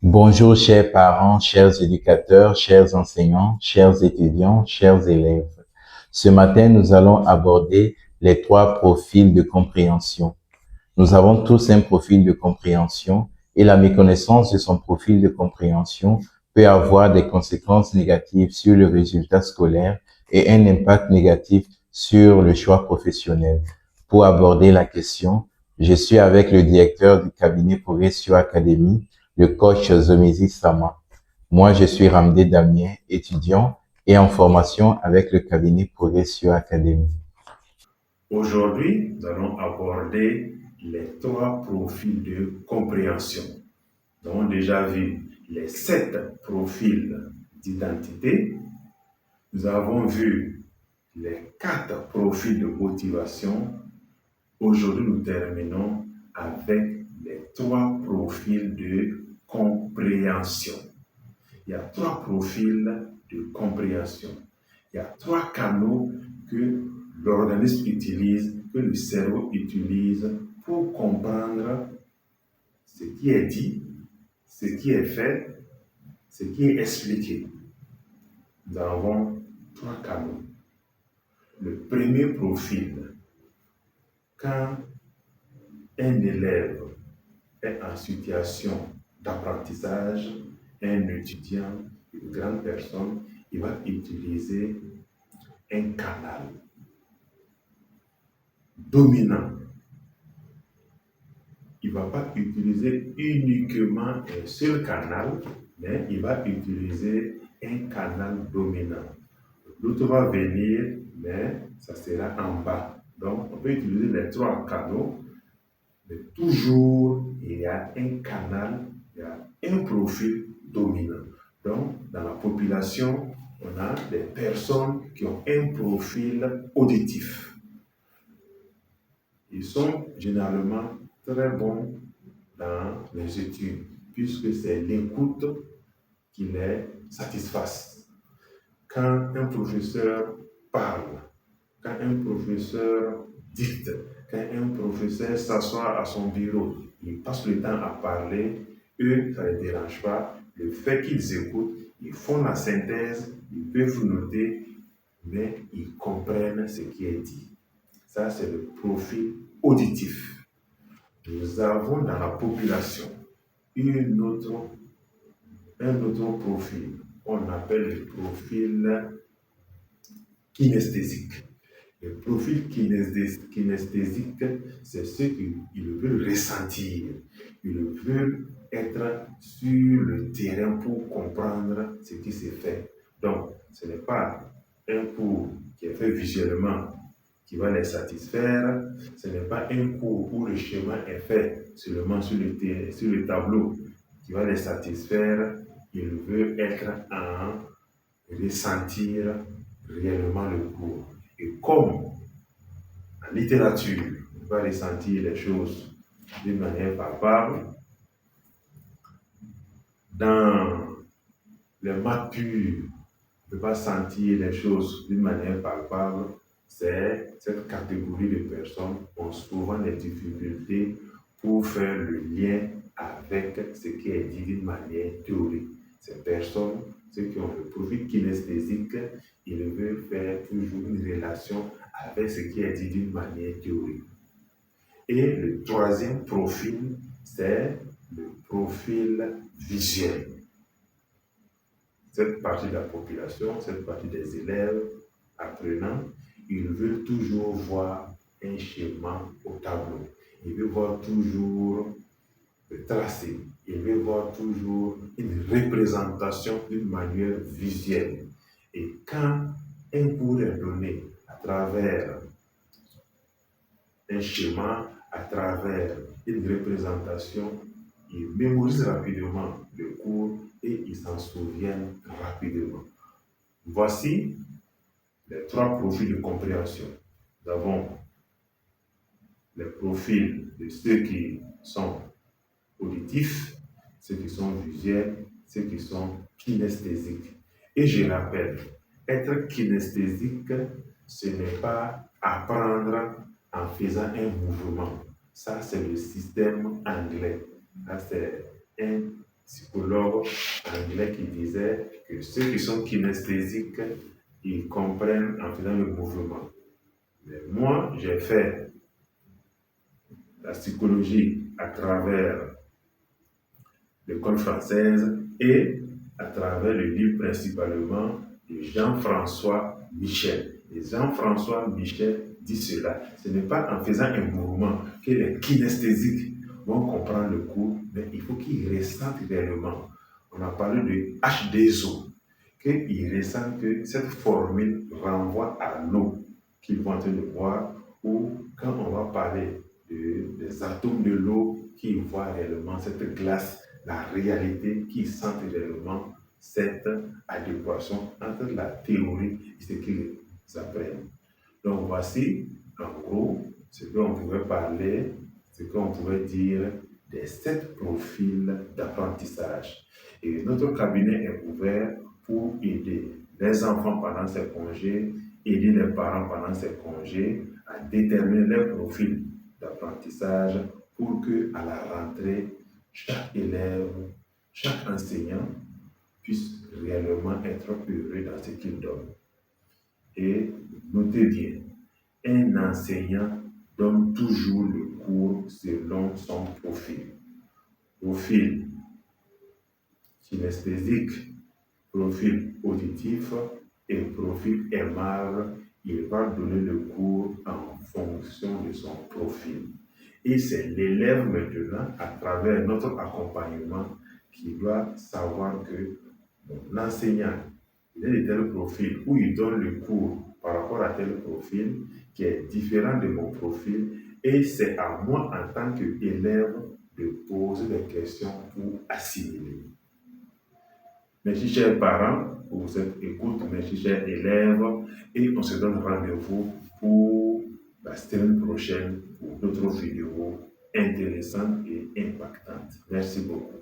Bonjour chers parents, chers éducateurs, chers enseignants, chers étudiants, chers élèves. Ce matin, nous allons aborder les 3 profils de compréhension. Nous avons tous un profil de compréhension et la méconnaissance de son profil de compréhension peut avoir des conséquences négatives sur le résultat scolaire et un impact négatif sur le choix professionnel. Pour aborder la question, je suis avec le directeur du cabinet Progressio Academy, le coach Zomezi Sama. Moi, je suis Ramdé Damien, étudiant et en formation avec le cabinet Progressio Academy. Aujourd'hui, nous allons aborder les 3 profils de compréhension. Nous avons déjà vu les 7 profils d'identité. Nous avons vu les 4 profils de motivation. Aujourd'hui, nous terminons avec les 3 profils de compréhension. Il y a 3 profils de compréhension. Il y a 3 canaux que l'organisme utilise, que le cerveau utilise pour comprendre ce qui est dit, ce qui est fait, ce qui est expliqué. Nous avons 3 canaux. Le premier profil, quand un élève est en situation d'apprentissage, un étudiant, une grande personne, il va utiliser un canal dominant. Il ne va pas utiliser uniquement un seul canal, mais il va utiliser un canal dominant. L'autre va venir, mais ça sera en bas. Donc, on peut utiliser les 3 canaux, mais toujours il y a un canal, il y a un profil dominant. Donc, dans la population, on a des personnes qui ont un profil auditif. Ils sont généralement très bons dans les études, puisque c'est l'écoute qui les satisfasse. Quand un professeur parle, quand un professeur dicte, quand un professeur s'assoit à son bureau, il passe le temps à parler, eux, ça ne les dérange pas. Le fait qu'ils écoutent, ils font la synthèse, ils peuvent noter, mais ils comprennent ce qui est dit. Ça, c'est le profil auditif. Nous avons dans la population un autre profil, on appelle le profil kinesthésique. Le profil kinesthésique, c'est ceux qui veulent ressentir, ils veulent être sur le terrain pour comprendre ce qui se fait. Donc, ce n'est pas un cours qui est fait visuellement qui va les satisfaire, ce n'est pas un cours où le schéma est fait seulement sur le tableau qui va les satisfaire, ils veulent être en ressentir réellement le cours. Et comme en littérature, on va ressentir les choses d'une manière palpable, dans les maths pures, on ne peut pas sentir les choses d'une manière palpable. C'est cette catégorie de personnes ont souvent des difficultés pour faire le lien avec ce qui est dit d'une manière théorique. Ces personnes, ceux qui ont le profil kinesthésique, ils veulent faire toujours une relation avec ce qui est dit d'une manière théorique. Et le troisième profil, c'est le profil visuel. Cette partie de la population, cette partie des élèves apprenants, ils veulent toujours voir un schéma au tableau. Ils veulent voir toujours le tracé. Ils veulent voir toujours une représentation d'une manière visuelle. Et quand un cours est donné à travers un schéma, à travers une représentation, ils mémorisent rapidement le cours et ils s'en souviennent rapidement. Voici les 3 profils de compréhension. Nous avons les profils de ceux qui sont auditifs, ceux qui sont visuels, ceux qui sont kinesthésiques. Et je rappelle Être kinesthésique, ce n'est pas apprendre en faisant un mouvement. Ça, c'est le système anglais. Ça, c'est un psychologue anglais qui disait que ceux qui sont kinesthésiques, ils comprennent en faisant le mouvement. Mais moi, j'ai fait la psychologie à travers l'école française et à travers le livre principalement de Jean-François Michel. Et Jean-François Michel dit cela. Ce n'est pas en faisant un mouvement que les kinesthésiques vont comprendre le cours, mais il faut qu'ils ressentent réellement. On a parlé de H2O, qu'ils ressentent que cette formule renvoie à l'eau qu'ils vont en train de boire, ou quand on va parler des atomes de l'eau, qu'ils voient réellement cette glace, la réalité, qu'ils sentent réellement cette adéquation entre la théorie et ce qu'ils apprennent. Donc voici, en gros, ce qu'on pouvait parler, ce qu'on pouvait dire des 7 profils d'apprentissage. Et notre cabinet est ouvert pour aider les enfants pendant ces congés, aider les parents pendant ces congés à déterminer les profils d'apprentissage pour que à la rentrée, chaque élève, chaque enseignant puisse réellement être heureux dans ce qu'il donne. Et notez bien, un enseignant donne toujours le cours selon son profil. Profil kinesthésique, profil auditif et profil aimable. Il va donner le cours en fonction de son profil. Et c'est l'élève maintenant, à travers notre accompagnement, qui doit savoir que mon enseignant, il est de tel profil, où il donne le cours par rapport à tel profil qui est différent de mon profil, et c'est à moi en tant qu'élève de poser des questions pour assimiler. Mes chers parents, pour cette écoute, mes chers élèves, et on se donne rendez-vous pour la semaine prochaine pour d'autres vidéos intéressantes et impactantes. Merci beaucoup.